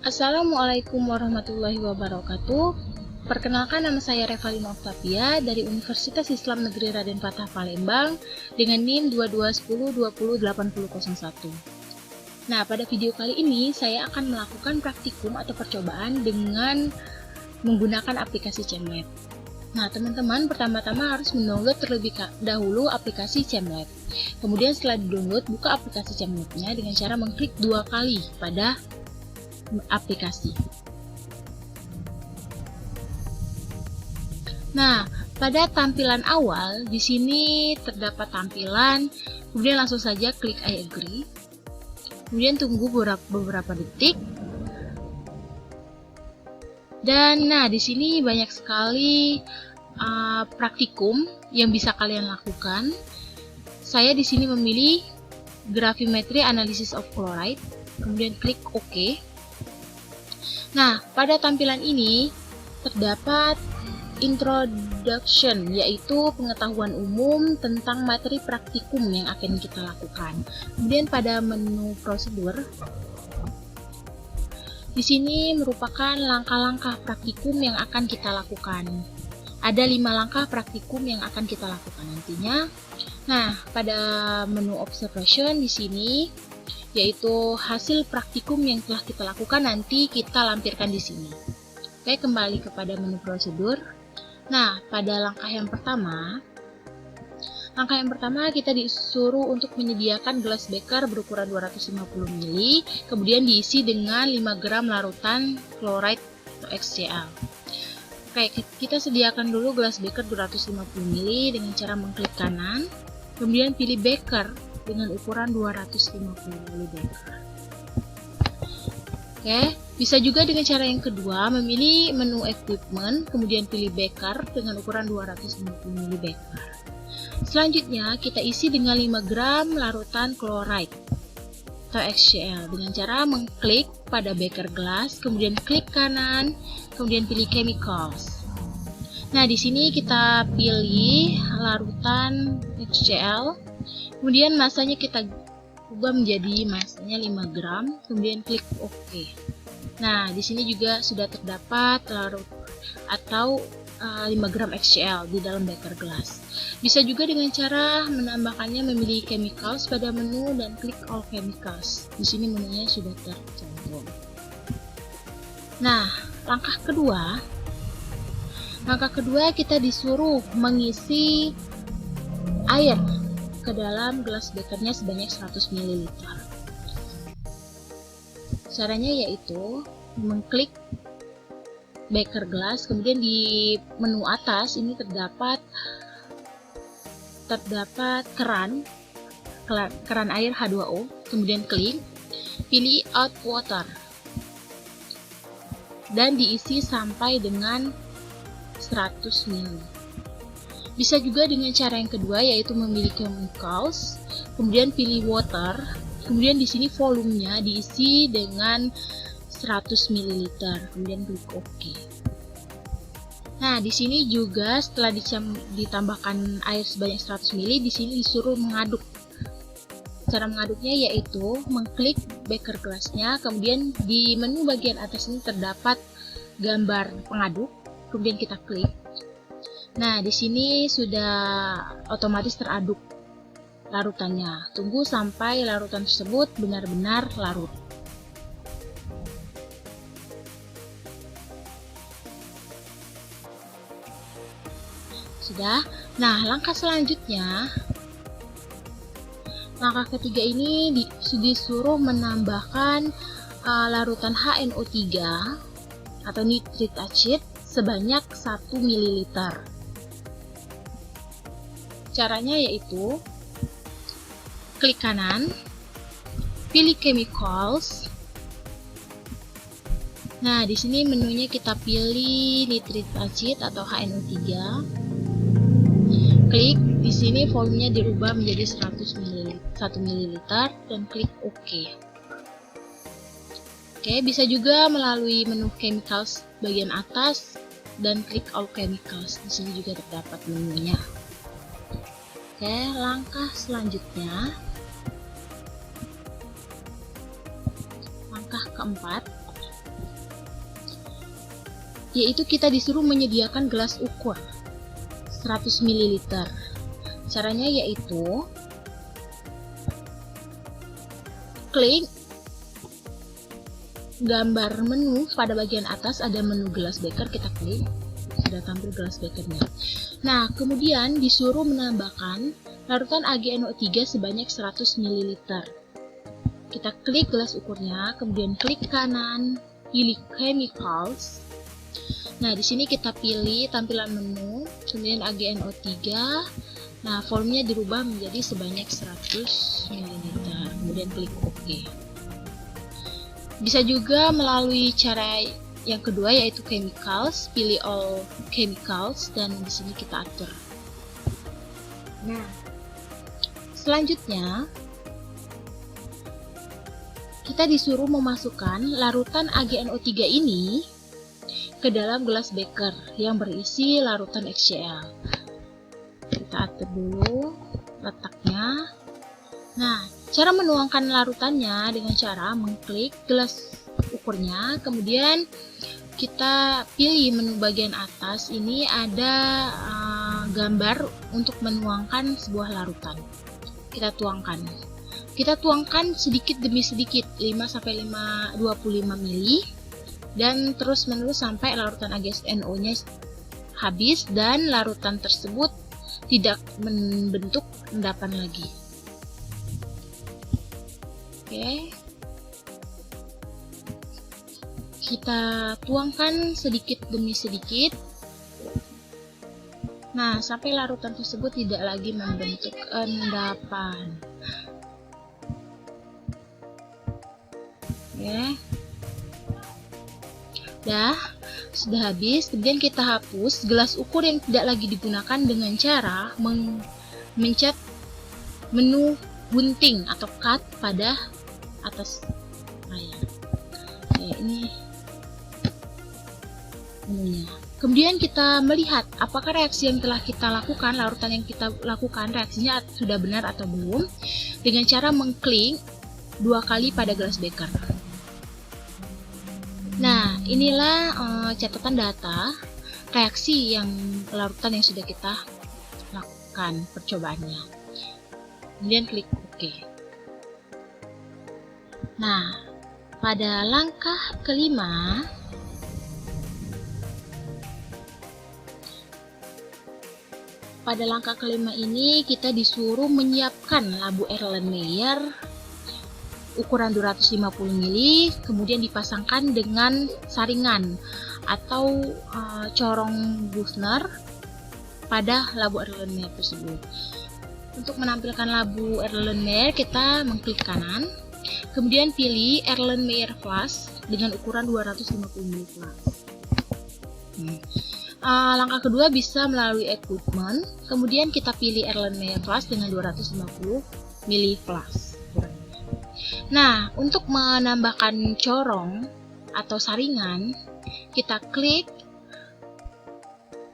Assalamualaikum warahmatullahi wabarakatuh. Perkenalkan, nama saya Revalina Octavia dari Universitas Islam Negeri Raden Fatah Palembang dengan NIM 2210208001. Nah, pada video kali ini saya akan melakukan praktikum atau percobaan dengan menggunakan aplikasi Cemlet. Nah, teman-teman pertama-tama harus mendownload terlebih dahulu aplikasi Cemlet. Kemudian setelah di-download, buka aplikasi Cemletnya dengan cara mengklik 2 kali pada aplikasi. Nah, pada tampilan awal di sini terdapat tampilan, kemudian langsung saja klik I agree. Kemudian tunggu beberapa detik. Dan nah, di sini banyak sekali praktikum yang bisa kalian lakukan. Saya di sini memilih Gravimetry Analysis of Chloride. Kemudian klik OK. Nah, pada tampilan ini terdapat introduction, yaitu pengetahuan umum tentang materi praktikum yang akan kita lakukan. Kemudian pada menu prosedur, di sini merupakan langkah-langkah praktikum yang akan kita lakukan. Ada 5 langkah praktikum yang akan kita lakukan nantinya. Nah, pada menu observation di sini, yaitu hasil praktikum yang telah kita lakukan nanti kita lampirkan di sini. Oke, kembali kepada menu prosedur. Nah, pada langkah yang pertama kita disuruh untuk menyediakan gelas beker berukuran 250 ml, kemudian diisi dengan 5 gram larutan chloride atau HCl. Oke, kita sediakan dulu gelas beker 250 ml dengan cara mengklik kanan, kemudian pilih beker dengan ukuran 250 ml beker. Oke, bisa juga dengan cara yang kedua, memilih menu equipment, kemudian pilih beker dengan ukuran 250 ml beker. Selanjutnya, kita isi dengan 5 gram larutan chloride atau HCl dengan cara mengklik pada beker gelas, kemudian klik kanan, kemudian pilih chemicals. Nah, di sini kita pilih larutan HCl. Kemudian masanya kita ubah menjadi masanya 5 gram, kemudian klik OK. Nah, di sini juga sudah terdapat larut atau 5 gram HCl di dalam beker gelas. Bisa juga dengan cara menambahkannya, memilih chemicals pada menu dan klik all chemicals. Di sini menunya sudah tercantum. Nah, langkah kedua kita disuruh mengisi air ke dalam gelas bekernya sebanyak 100 ml. Caranya yaitu mengklik beker gelas, kemudian di menu atas ini terdapat keran air H2O, kemudian klik, pilih add water dan diisi sampai dengan 100 ml. Bisa juga dengan cara yang kedua, yaitu memilih chemicals, kemudian pilih water, kemudian di sini volumenya diisi dengan 100 ml, kemudian klik OK. Nah, di sini juga setelah ditambahkan air sebanyak 100 ml, di sini disuruh mengaduk. Cara mengaduknya yaitu mengklik beker gelasnya, kemudian di menu bagian atas ini terdapat gambar pengaduk, kemudian kita klik. Nah, di sini sudah otomatis teraduk larutannya. Tunggu sampai larutan tersebut benar-benar larut. Sudah. Nah, langkah selanjutnya, langkah ketiga ini disuruh menambahkan larutan HNO3 atau nitric acid sebanyak 1 ml. Caranya yaitu klik kanan, pilih chemicals. Nah, di sini menunya kita pilih nitric acid atau HNO3. Klik di sini, volumenya dirubah menjadi 1 ml dan klik OK. Oke, bisa juga melalui menu chemicals bagian atas dan klik all chemicals. Di sini juga terdapat menunya. Oke, langkah selanjutnya, langkah keempat, yaitu kita disuruh menyediakan gelas ukur 100 ml. Caranya yaitu klik gambar menu pada bagian atas, ada menu gelas beker, kita klik, sudah tampil gelas bekernya. Nah, kemudian disuruh menambahkan larutan AgNO3 sebanyak 100 ml. Kita klik gelas ukurnya, kemudian klik kanan, pilih chemicals. Nah, di sini kita pilih tampilan menu, kemudian AgNO3. Nah, volumenya dirubah menjadi sebanyak 100 ml. Kemudian klik OK. Bisa juga melalui cara yang kedua, yaitu chemicals, pilih all chemicals dan di sini kita atur. Nah, selanjutnya kita disuruh memasukkan larutan AgNO3 ini ke dalam gelas beker yang berisi larutan HCl. Kita atur dulu letaknya. Nah, cara menuangkan larutannya dengan cara mengklik gelas ukurnya, kemudian kita pilih menu bagian atas. Ini ada gambar untuk menuangkan sebuah larutan. Kita tuangkan sedikit demi sedikit, 5-25 ml, dan terus menerus sampai larutan AgNO-nya habis dan larutan tersebut tidak membentuk endapan lagi. Oke, kita tuangkan sedikit demi sedikit. Nah, sampai larutan tersebut tidak lagi membentuk endapan. Oke, sudah habis. Kemudian kita hapus gelas ukur yang tidak lagi digunakan dengan cara mencet menu gunting atau cut pada atas layar. Oke, ini menunya. Kemudian kita melihat apakah reaksi yang telah kita lakukan, larutan yang kita lakukan, reaksinya sudah benar atau belum, dengan cara mengklik 2 kali pada gelas beker. Nah, inilah catatan data reaksi yang larutan yang sudah kita lakukan percobaannya. Kemudian klik OK. Nah, pada langkah kelima, ini kita disuruh menyiapkan labu Erlenmeyer ukuran 250 ml, kemudian dipasangkan dengan saringan atau corong Buchner pada labu Erlenmeyer tersebut. Untuk menampilkan labu Erlenmeyer, kita mengklik kanan, kemudian pilih Erlenmeyer Flash dengan ukuran 250 ml flash. Langkah kedua bisa melalui equipment, kemudian kita pilih Erlenmeyer Flash dengan 250 ml flash. Nah, untuk menambahkan corong atau saringan, kita klik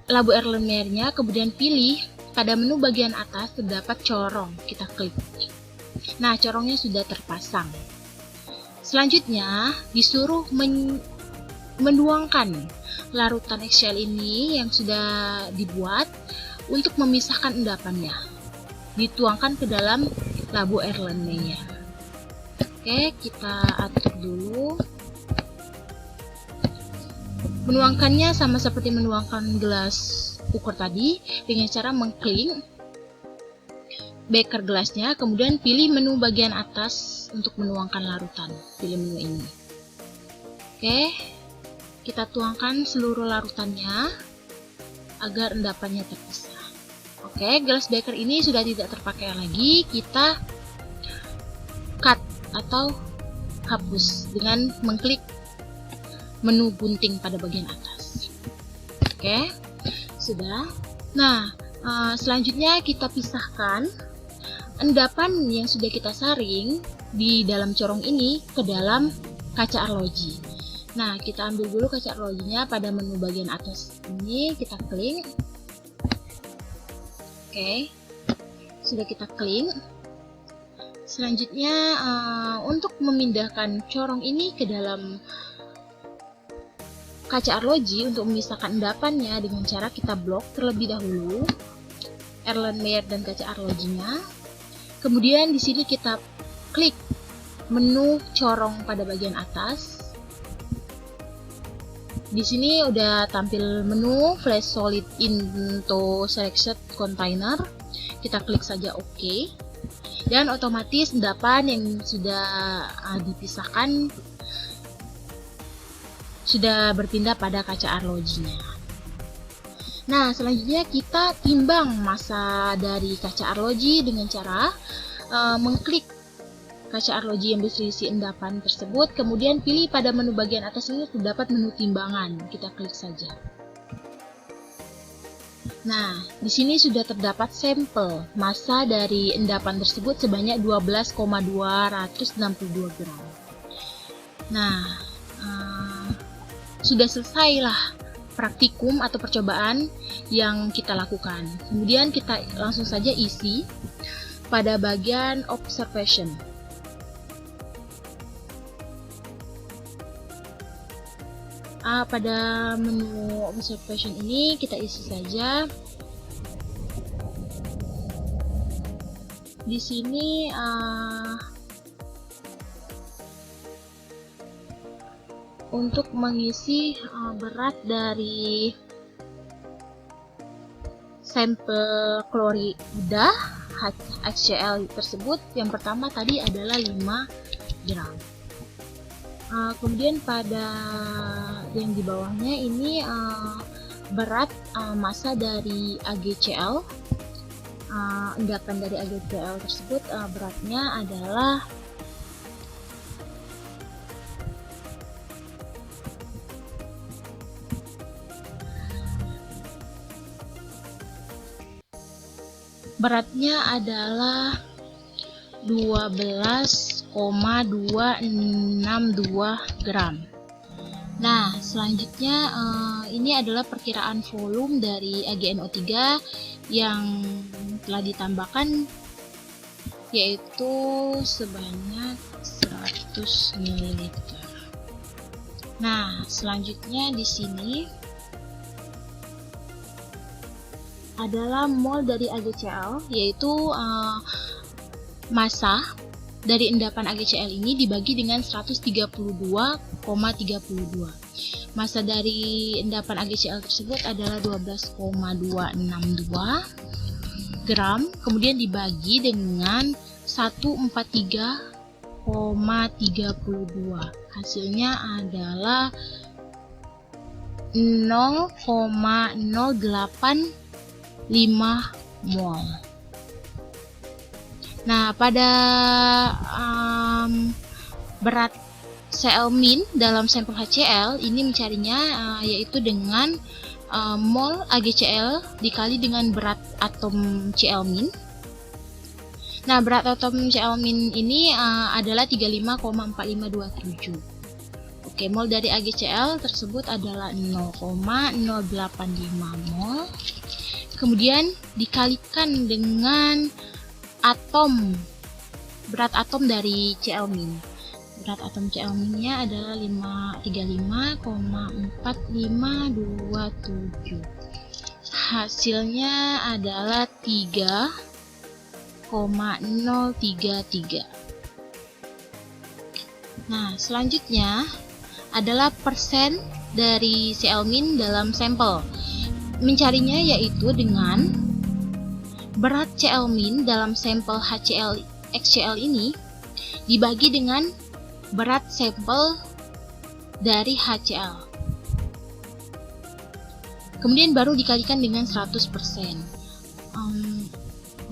labu Erlenmeyer-nya, kemudian pilih pada menu bagian atas terdapat corong, kita klik. Nah, corongnya sudah terpasang. Selanjutnya, disuruh menuangkan larutan HCl ini yang sudah dibuat untuk memisahkan endapannya. Dituangkan ke dalam labu Erlenmeyer. Oke, kita atur dulu. Menuangkannya sama seperti menuangkan gelas ukur tadi, dengan cara mengklik beker gelasnya, kemudian pilih menu bagian atas untuk menuangkan larutan. Pilih menu ini. Oke, kita tuangkan seluruh larutannya agar endapannya terpisah. Oke, gelas beker ini sudah tidak terpakai lagi. Kita cut atau hapus dengan mengklik menu gunting pada bagian atas. Oke, sudah. Nah, selanjutnya kita pisahkan endapan yang sudah kita saring di dalam corong ini ke dalam kaca arloji. Nah, kita ambil dulu kaca arlojinya pada menu bagian atas ini, kita klik. Oke, sudah kita klik. Selanjutnya, untuk memindahkan corong ini ke dalam kaca arloji untuk memisahkan endapannya dengan cara kita blok terlebih dahulu Erlenmeyer dan kaca arlojinya. Kemudian di sini kita klik menu corong pada bagian atas. Di sini udah tampil menu flash solid into selected container. Kita klik saja OK. Dan otomatis endapan yang sudah dipisahkan sudah berpindah pada kaca arlojinya. Nah, selanjutnya kita timbang massa dari kaca arloji dengan cara mengklik kaca arloji yang berisi endapan tersebut, kemudian pilih pada menu bagian atas ini terdapat menu timbangan. Kita klik saja. Nah, di sini sudah terdapat sampel massa dari endapan tersebut sebanyak 12,262 gram. Nah, sudah selesailah praktikum atau percobaan yang kita lakukan. Kemudian kita langsung saja isi pada bagian observation. Pada menu observation ini kita isi saja. Di sini untuk mengisi berat dari sampel klorida HCl tersebut, yang pertama tadi adalah 5 gram. Kemudian pada yang di bawahnya ini berat massa dari AgCl. Endapan dari AgCl tersebut beratnya adalah beratnya adalah 12,262 gram. Nah, selanjutnya ini adalah perkiraan volume dari AgNO3 yang telah ditambahkan, yaitu sebanyak 100 ml. Nah, selanjutnya di sini adalah mol dari AgCl, yaitu massa dari endapan AgCl ini dibagi dengan 132,32. Massa dari endapan AgCl tersebut adalah 12,262 gram, kemudian dibagi dengan 143,32. Hasilnya adalah 0,085 mol. Nah, pada berat Cl- dalam sampel HCl ini mencarinya yaitu dengan mol AgCl dikali dengan berat atom Cl-. Nah, berat atom Cl- ini adalah 35,4527. Oke, mol dari AgCl tersebut adalah 0,085 mol. Kemudian dikalikan dengan berat atom dari Cl-. Berat atom Cl-nya adalah 35,4527. Hasilnya adalah 3,033. Nah, selanjutnya adalah persen dari Cl- dalam sampel. Mencarinya yaitu dengan berat Cl- dalam sampel HCl ini dibagi dengan berat sampel dari HCl. Kemudian baru dikalikan dengan 100%.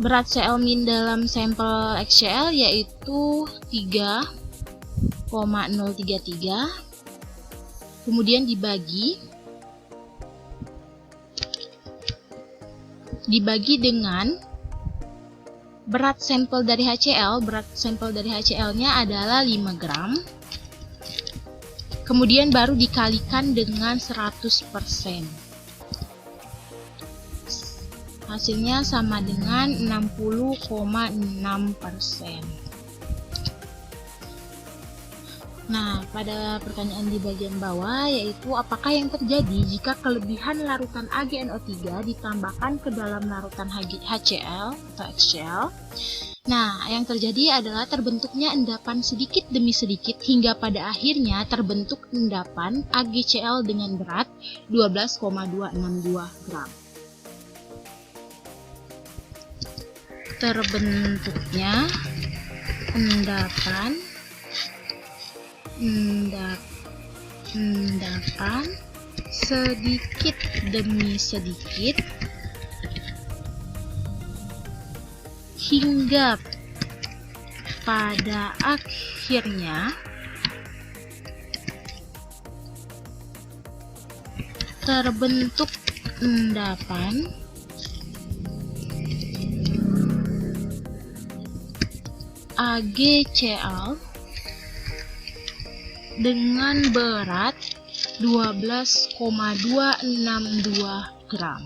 Berat Cl- dalam sampel HCl yaitu 3,033. Kemudian dibagi dengan berat sampel dari HCl. Berat sampel dari HCl-nya adalah 5 gram. Kemudian baru dikalikan dengan 100%. Hasilnya sama dengan 60,6%. Nah, pada pertanyaan di bagian bawah yaitu apakah yang terjadi jika kelebihan larutan AgNO3 ditambahkan ke dalam larutan HCl atau HCl? Nah, yang terjadi adalah terbentuknya endapan sedikit demi sedikit hingga pada akhirnya terbentuk endapan AgCl dengan berat 12,262 gram. Terbentuknya endapan sedikit demi sedikit hingga pada akhirnya terbentuk endapan AgCl dengan berat 12,262 gram.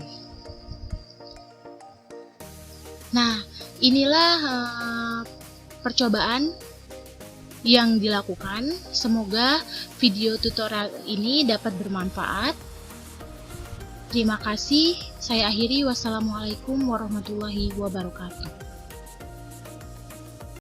Nah, inilah percobaan yang dilakukan. Semoga video tutorial ini dapat bermanfaat. Terima kasih. Saya akhiri. Wassalamualaikum warahmatullahi wabarakatuh.